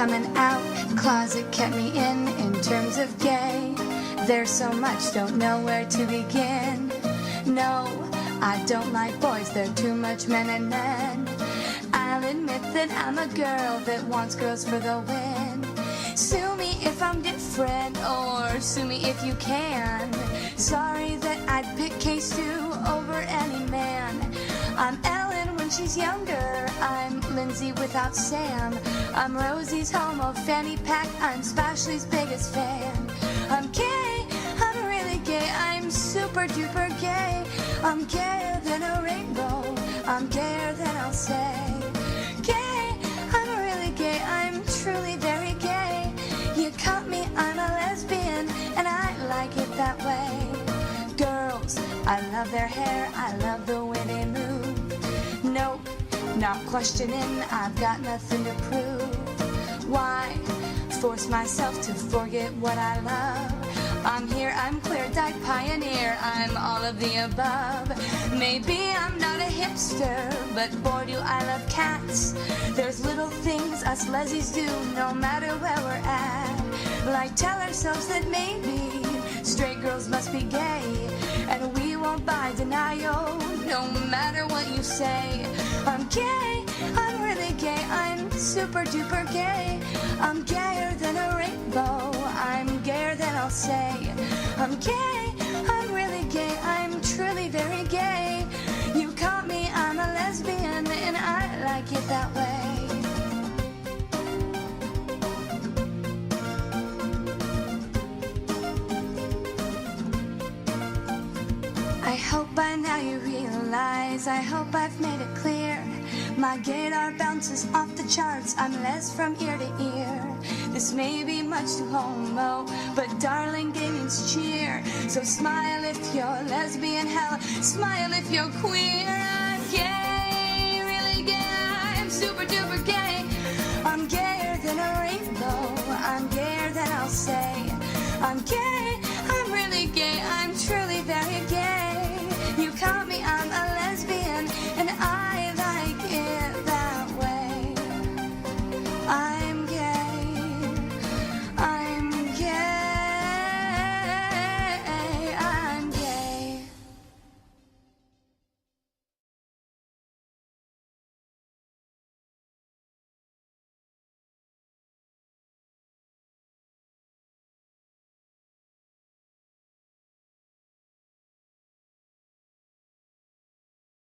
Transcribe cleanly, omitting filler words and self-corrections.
coming out. Closet kept me in terms of gay. There's so much, don't know where to begin. No, I don't like boys, they're too much men and men. I'll admit that I'm a girl that wants girls for the win. Sue me if I'm different, or sue me if you can. Sorry that I'd pick K2 over any man. I'm Ellen when she's younger, I'm Lindsay without Sam. I'm Rosie's homo fanny pack, I'm Spashley's biggest fan. I'm gay, I'm really gay, I'm super duper gay. I'm gayer than a rainbow, I'm gayer than I'll say. Gay, I'm really gay, I'm truly very gay. You caught me, I'm a lesbian, and I like it that way. Girls, I love their hair, I love the way they move. Nope, not questioning, I've got nothing to prove. Why force myself to forget what I love? I'm here, I'm queer, dyed pioneer, I'm all of the above. Maybe I'm not a hipster, but boy do I love cats. There's little things us lesbies do, no matter where we're at. Like tell ourselves that maybe straight girls must be gay, and we won't buy denial, no matter what you say. I'm gay, I'm really gay, I'm super duper gay. I'm gayer than a rainbow, I'm gayer than I'll say. I'm gay, I'm really gay, I'm truly very gay. You caught me, I'm a lesbian, and I like it that way. I hope by now you realize, I hope I've made it clear. My gaydar bounces off the charts, I'm les from ear to ear. This may be much too homo, but darling, gay means cheer. So smile if you're lesbian, hell, smile if you're queer. I'm gay, really gay, I'm super duper gay. I'm gayer than a rainbow, I'm gayer than I'll say. I'm gay,